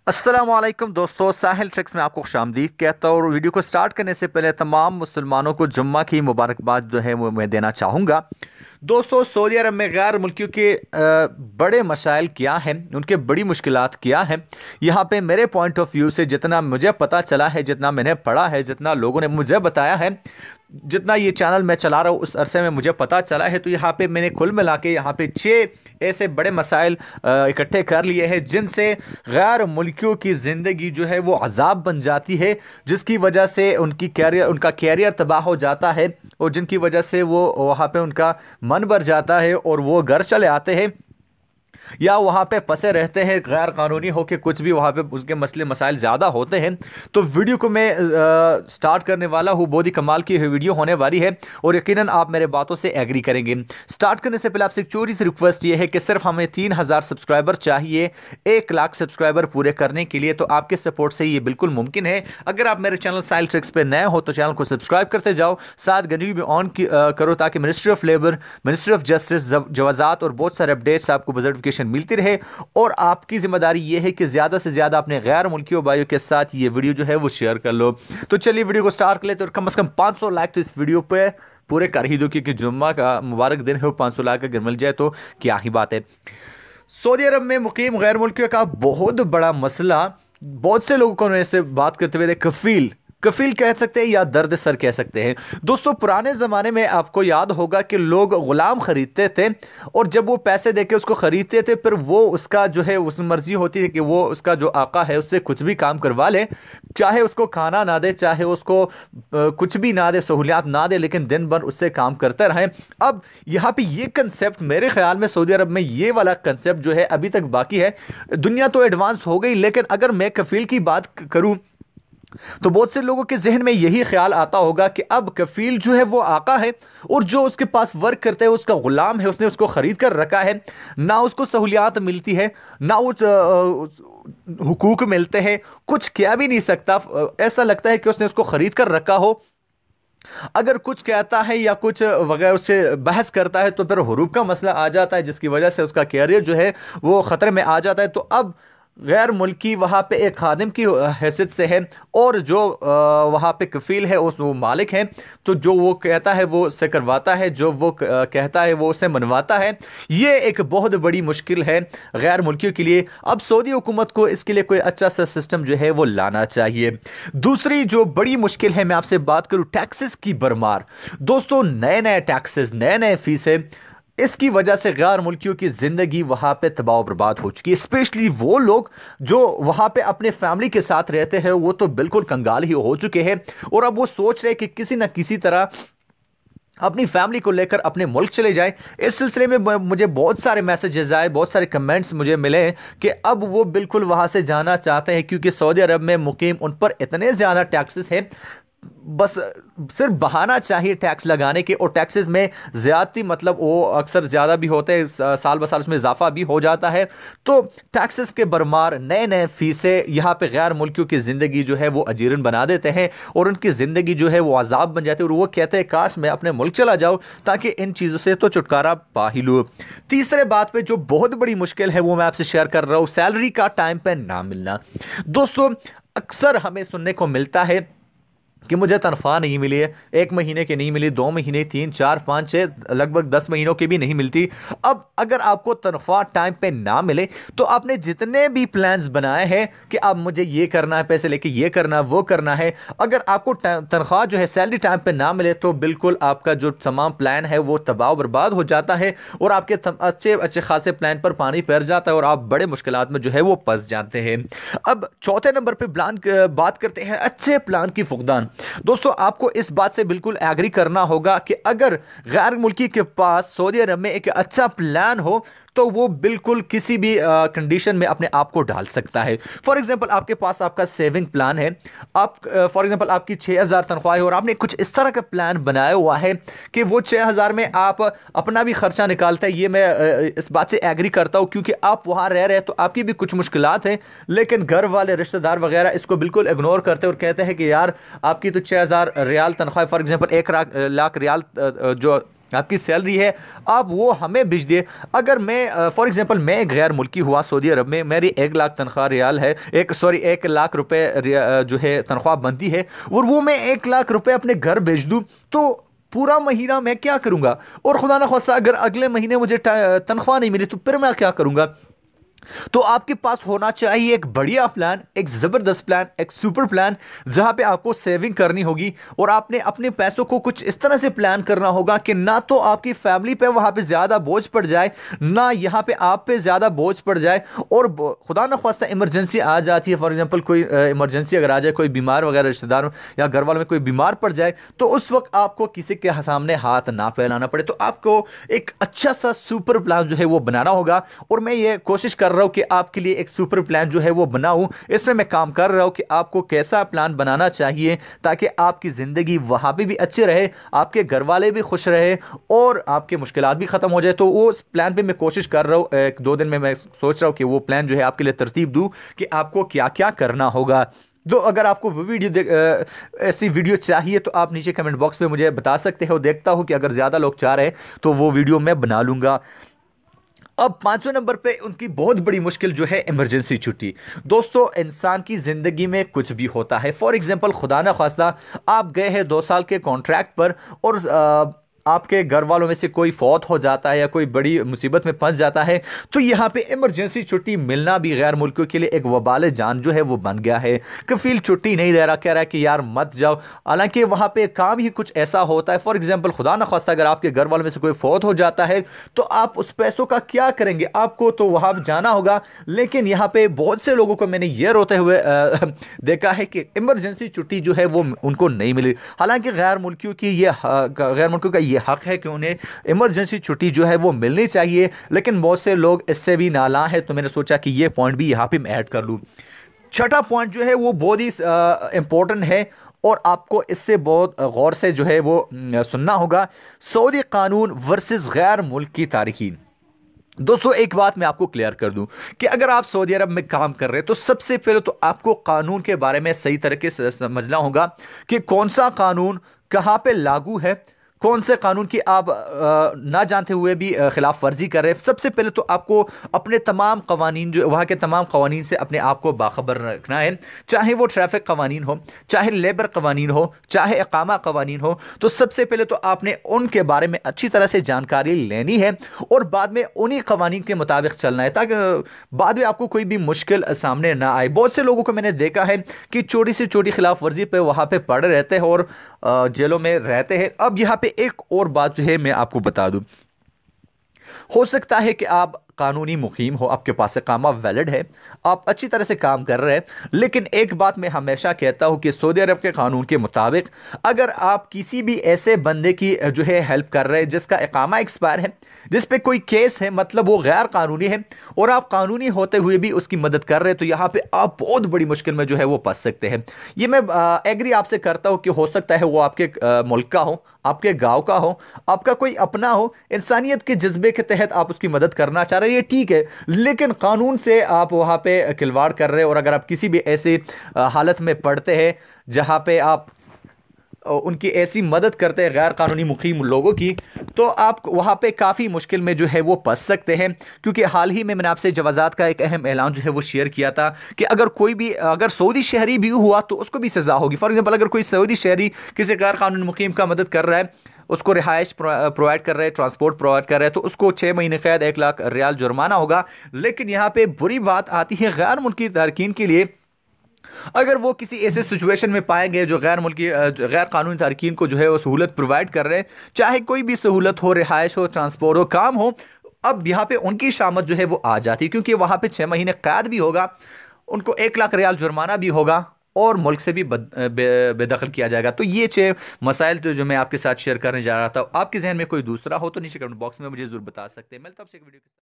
अस्सलामुअलैकुम दोस्तों, साहिल ट्रिक्स में आपको खुशामदीद कहता हूँ। और वीडियो को स्टार्ट करने से पहले तमाम मुसलमानों को जुम्मा की मुबारकबाद जो है वो मैं देना चाहूँगा। दोस्तों, सऊदी अरब में गैर मुल्कियों के बड़े मसाइल क्या हैं, उनके बड़ी मुश्किलात क्या हैं, यहाँ पे मेरे पॉइंट ऑफ व्यू से जितना मुझे पता चला है, जितना मैंने पढ़ा है, जितना लोगों ने मुझे बताया है, जितना ये चैनल मैं चला रहा हूँ उस अरसे में मुझे पता चला है, तो यहाँ पे मैंने कुल मिला के यहाँ पे 6 ऐसे बड़े मसाइल इकट्ठे कर लिए हैं जिनसे गैर मुल्कियों की ज़िंदगी जो है वो अजाब बन जाती है, जिसकी वजह से उनका कैरियर तबाह हो जाता है और जिनकी वजह से वो वहाँ पे उनका मन भर जाता है और वो घर चले आते हैं या वहाँ पे फंसे रहते हैं गैर कानूनी होके। कुछ भी वहाँ पे उसके मसले मसाइल ज़्यादा होते हैं। तो वीडियो को मैं स्टार्ट करने वाला हूँ। बहुत ही कमाल की वीडियो होने वाली है और यकीनन आप मेरे बातों से एग्री करेंगे। स्टार्ट करने से पहले आपसे एक छोटी सी रिक्वेस्ट ये है कि सिर्फ हमें 3000 सब्सक्राइबर चाहिए 1 लाख सब्सक्राइबर पूरे करने के लिए। तो आपके सपोर्ट से ये बिल्कुल मुमकिन है। अगर आप मेरे चैनल साहिल ट्रिक्स पे नए हो तो चैनल को सब्सक्राइब करते जाओ, साथ घंटी भी ऑन करो ताकि ministry of labour, ministry of justice, जवाजात और बहुत सारे अपडेट्स आपको नोटिफिकेशन मिलती रहे। और आपकी जिम्मेदारी यह है कि ज्यादा से ज्यादा अपने गैर मुल्कियों भाइयों के साथ ये वीडियो जो है वो शेयर कर लो। तो चलिए वीडियो को स्टार्ट कर लेते हैं। और कम से कम 500 लाइक तो इस वीडियो पे पूरे कर ही दो, क्योंकि जुम्मा का मुबारक दिन है। 500 लाख अगर मिल जाए तो क्या ही बात है। सऊदी अरब में मुकीम गैर मुल्कियों का बहुत बड़ा मसला, बहुत से लोगों को ऐसे बात करते हुए कफील कफील कह सकते हैं या दर्द सर कह सकते हैं। दोस्तों, पुराने ज़माने में आपको याद होगा कि लोग गुलाम खरीदते थे और जब वो पैसे देके उसको खरीदते थे फिर वो उसका जो है उस मर्जी होती है कि वो उसका जो आका है उससे कुछ भी काम करवा ले, चाहे उसको खाना ना दे, चाहे उसको कुछ भी ना दे, सहूलियात ना दे, लेकिन दिन भर उससे काम करते रहें। अब यहाँ पे ये कंसेप्ट मेरे ख्याल में सऊदी अरब में ये वाला कंसेप्ट जो है अभी तक बाकी है। दुनिया तो एडवांस हो गई, लेकिन अगर मैं कफील की बात करूँ तो बहुत से लोगों के जहन में यही ख्याल आता होगा कि अब कफील जो है वो आका है और जो उसके पास वर्क करता है उसका गुलाम है, उसने उसको खरीद कर रखा है, ना उसको सहूलियात मिलती है, ना हुकूक मिलते हैं, कुछ क्या भी नहीं सकता। ऐसा लगता है कि उसने उसको खरीद कर रखा हो। अगर कुछ कहता है या कुछ वगैरह उससे बहस करता है तो फिर हुरूब का मसला आ जाता है, जिसकी वजह से उसका कैरियर जो है वो खतरे में आ जाता है। तो अब गैर मुल्की वहाँ पे एक खादिम की हैसियत से है और जो वहाँ पे कफील है उस वो मालिक है। तो जो वो कहता है वो उससे करवाता है, जो वो कहता है वो उससे मनवाता है। ये एक बहुत बड़ी मुश्किल है गैर मुल्कियों के लिए। अब सऊदी हुकूमत को इसके लिए कोई अच्छा सा सिस्टम जो है वो लाना चाहिए। दूसरी जो बड़ी मुश्किल है, मैं आपसे बात करूँ टैक्सेस की भरमार। दोस्तों, नए नए टैक्सेस, नए नए फीसें, इसकी वजह से गैर मुल्कियों की ज़िंदगी वहाँ पे तबाह बर्बाद हो चुकी है। स्पेशली वो लोग जो वहाँ पे अपने फैमिली के साथ रहते हैं वो तो बिल्कुल कंगाल ही हो चुके हैं और अब वो सोच रहे हैं कि किसी न किसी तरह अपनी फैमिली को लेकर अपने मुल्क चले जाएं। इस सिलसिले में मुझे बहुत सारे मैसेजेस आए, बहुत सारे कमेंट्स मुझे मिले कि अब वो बिल्कुल वहाँ से जाना चाहते हैं, क्योंकि सऊदी अरब में मुकीम उन पर इतने ज़्यादा टैक्सेस हैं, बस सिर्फ बहाना चाहिए टैक्स लगाने के। और टैक्सेस में ज़्यादती मतलब वो अक्सर ज़्यादा भी होते हैं, साल ब साल उसमें इजाफा भी हो जाता है। तो टैक्सेस के भरमार, नए नए फीसें यहाँ पे गैर मुल्कियों की ज़िंदगी जो है वो अजीरन बना देते हैं और उनकी ज़िंदगी जो है वो अजाब बन जाती है और वो कहते हैं काश मैं अपने मुल्क चला जाऊँ ताकि इन चीज़ों से तो छुटकारा पा ही लूँ। तीसरे बात पे जो बहुत बड़ी मुश्किल है वो मैं आपसे शेयर कर रहा हूँ, सैलरी का टाइम पर ना मिलना। दोस्तों, अक्सर हमें सुनने को मिलता है कि मुझे तनख्वाह नहीं मिली है, 1 महीने की नहीं मिली, 2 महीने, 3, 4, 5, 6, लगभग 10 महीनों की भी नहीं मिलती। अब अगर आपको तनख्वाह टाइम पे ना मिले तो आपने जितने भी प्लान्स बनाए हैं कि अब मुझे ये करना है, पैसे लेके ये करना वो करना है, अगर आपको तनख्वाह जो है सैलरी टाइम पे ना मिले तो बिल्कुल आपका जो तमाम प्लान है वो तबाह बर्बाद हो जाता है और आपके अच्छे अच्छे खासे प्लान पर पानी पैर जाता है और आप बड़े मुश्किलात में जो है वो फंस जाते हैं। अब चौथे नंबर पर बात करते हैं अच्छे प्लान की फुकदान। दोस्तों, आपको इस बात से बिल्कुल एग्री करना होगा कि अगर गैर मुल्की के पास सऊदी अरब में एक अच्छा प्लान हो तो वो बिल्कुल किसी भी कंडीशन में अपने आप को डाल सकता है। फॉर एग्जांपल, आपके पास आपका सेविंग प्लान है, आप फॉर एग्जांपल आपकी 6000 तनख्वाह है और आपने कुछ इस तरह का प्लान बनाया हुआ है कि वो 6000 में आप अपना भी खर्चा निकालते हैं। ये मैं इस बात से एग्री करता हूँ, क्योंकि आप वहाँ रह रहे हैं तो आपकी भी कुछ मुश्किलात हैं, लेकिन घर वाले रिश्तेदार वगैरह इसको बिल्कुल इग्नोर करते हैं और कहते हैं कि यार आपकी तो 6000 रियाल तनख्वाह, फॉर एग्जाम्पल 1 लाख रियाल जो आपकी सैलरी है, आप वो हमें भेज दिए। अगर मैं फॉर एग्जांपल मैं गैर मुल्की हुआ सऊदी अरब में, मेरी 1 लाख तनख्वाह रियाल है, 1 लाख रुपए जो है तनख्वाह बनती है, और वो मैं 1 लाख रुपए अपने घर भेज दूँ, तो पूरा महीना मैं क्या करूंगा? और खुदा ना खास्ता अगर अगले महीने मुझे तनख्वाह नहीं मिली तो फिर मैं क्या करूंगा? तो आपके पास होना चाहिए एक बढ़िया प्लान, एक जबरदस्त प्लान, एक सुपर प्लान, जहां पे आपको सेविंग करनी होगी और आपने अपने पैसों को कुछ इस तरह से प्लान करना होगा कि ना तो आपकी फैमिली पे वहां पे ज्यादा बोझ पड़ जाए, ना यहां पे आप पे ज्यादा बोझ पड़ जाए। और खुदा ना खास्ता इमरजेंसी आ जाती है, फॉर एग्जांपल कोई इमरजेंसी अगर आ जाए, कोई बीमार वगैरह रिश्तेदार या घर वालों में कोई बीमार पड़ जाए, तो उस वक्त आपको किसी के सामने हाथ ना फैलाना पड़े। तो आपको एक अच्छा सा सुपर प्लान जो है वो बनाना होगा, और मैं ये कोशिश कर रहा हूं कि आपके लिए एक सुपर प्लान जो है वो बनाऊं। इसमें मैं काम कर रहा हूं कि आपको कैसा प्लान बनाना चाहिए ताकि आपकी ज़िंदगी वहां पे भी अच्छी रहे, आपके घर वाले भी खुश रहे और आपके मुश्किलात भी ख़त्म हो जाए। तो वो उस प्लान पे मैं कोशिश कर रहा हूं, 1-2 दिन में मैं सोच रहा हूं कि वो प्लान जो है आपके लिए तरतीब दूं कि आपको क्या क्या करना होगा। तो अगर आपको वो ऐसी वीडियो चाहिए तो आप नीचे कमेंट बॉक्स में मुझे बता सकते हो। देखता हूं कि अगर ज़्यादा लोग चाह रहे हैं तो वो वीडियो मैं बना लूँगा। अब 5वें नंबर पे उनकी बहुत बड़ी मुश्किल जो है इमरजेंसी छुट्टी। दोस्तों, इंसान की ज़िंदगी में कुछ भी होता है। फॉर एग्जांपल खुदा ना खास्ता आप गए हैं 2 साल के कॉन्ट्रैक्ट पर और आपके घर वालों में से कोई फौत हो जाता है या कोई बड़ी मुसीबत में फंस जाता है, तो यहाँ पे इमरजेंसी छुट्टी मिलना भी गैर मुल्कियों के लिए एक वबाल जान जो है वो बन गया है। कफील छुट्टी नहीं दे रहा, कह रहा है कि यार मत जाओ, हालांकि वहाँ पे काम ही कुछ ऐसा होता है। फॉर एग्जाम्पल खुदा न खास्ता अगर आपके घर वालों में से कोई फौत हो जाता है तो आप उस पैसों का क्या करेंगे? आपको तो वहाँ जाना होगा। लेकिन यहाँ पे बहुत से लोगों को मैंने ये रोते हुए देखा है कि इमरजेंसी छुट्टी जो है वो उनको नहीं मिली। हालांकि गैर मुल्कियों का ये हक है कि उन्हें इमरजेंसी छुट्टी जो है वो मिलनी चाहिए, लेकिन बहुत से लोग इससे भी नाला है। तो मैंने सोचा कि ये पॉइंट भी यहाँ पे मैं ऐड कर लूँ। छठा पॉइंट जो है वो बहुत ही इंपॉर्टेंट है और आपको इससे बहुत गौर से जो है वो सुनना होगा। सऊदी कानून वर्सेस गैर मुल्की तारकीन। दोस्तों, एक बात मैं आपको क्लियर कर दूं कि अगर आप सऊदी अरब में काम कर रहे हैं तो सबसे पहले तो आपको कानून के बारे में सही तरीके से समझना होगा कि कौन सा कानून कहां पे लागू है, कौन से कानून की आप ना जानते हुए भी खिलाफ वर्जी कर रहे हैं। सबसे पहले तो आपको अपने तमाम कवानीन जो वहाँ के तमाम कवानीन से अपने आप को बाखबर रखना है, चाहे वो ट्रैफिक कवानीन हो, चाहे लेबर कवानीन हो, चाहे इकामा कवानीन हो। तो सबसे पहले तो आपने उनके बारे में अच्छी तरह से जानकारी लेनी है और बाद में उन्हीं कवानीन के मुताबिक चलना है ताकि बाद में आपको कोई भी मुश्किल सामने ना आए। बहुत से लोगों को मैंने देखा है कि छोटी से छोटी खिलाफ वर्जी पे वहाँ पे पड़े रहते हैं और जेलों में रहते हैं। अब यहाँ पे एक और बात जो है मैं आपको बता दूं, हो सकता है कि आप कानूनी मुकीम हो, आपके पास इकामा वैलिड है, आप अच्छी तरह से काम कर रहे हैं, लेकिन एक बात मैं हमेशा कहता हूं कि सऊदी अरब के कानून के मुताबिक अगर आप किसी भी ऐसे बंदे की जो है हेल्प कर रहे हैं जिसका इकामा एक्सपायर है, जिस पे कोई केस है, मतलब वो गैर कानूनी है, और आप कानूनी होते हुए भी उसकी मदद कर रहे हैं, तो यहाँ पे आप बहुत बड़ी मुश्किल में जो है वो फंस सकते हैं। ये मैं एग्री आपसे करता हूँ कि हो सकता है वो आपके मुल्क का हो, आपके गाँव का हो, आपका कोई अपना हो, इंसानियत के जज्बे के तहत आप उसकी मदद करना चाह रहे हैं, ये ठीक है, लेकिन कानून से आप वहां पे खिलवाड़ कर रहे हैं। और अगर आप किसी भी ऐसी हालत में पड़ते हैं जहां पे आप उनकी ऐसी मदद करते हैं गैर कानूनी मुकीम लोगों की, तो आप वहाँ पे काफ़ी मुश्किल में जो है वो फंस सकते हैं। क्योंकि हाल ही में मैंने आपसे जवाज़ात का एक अहम ऐलान जो है वो शेयर किया था कि अगर सऊदी शहरी भी हुआ तो उसको भी सज़ा होगी। फॉर एग्जांपल अगर कोई सऊदी शहरी किसी गैर कानूनी मुकीम का मदद कर रहा है, उसको रिहाइश प्रोवाइड कर रहे हैं, ट्रांसपोर्ट प्रोवाइड कर रहे हैं, तो उसको 6 महीने कैद, 1 लाख रियाल जुर्माना होगा। लेकिन यहाँ पे बुरी बात आती है गैर मुल्की तारकीन के लिए। अगर वो किसी ऐसे सिचुएशन में पाए गए जो गैर कानूनी तारकीन को जो है वो सहूलत प्रोवाइड कर रहे हैं, चाहे कोई भी सहूलत हो, रिहाइश हो, ट्रांसपोर्ट हो, काम हो, अब यहाँ पे उनकी शामत जो है वो आ जाती है, क्योंकि वहाँ पे 6 महीने कैद भी होगा, उनको 1 लाख रियाल जुर्माना भी होगा और मुल्क से भी बेदखल किया जाएगा। तो ये 6 मसाइल तो जो मैं आपके साथ शेयर करने जा रहा था। आपके जहन में कोई दूसरा हो तो नीचे कमेंट बॉक्स में मुझे जरूर बता सकते हैं। मिलता हूं आपसे एक वीडियो के साथ।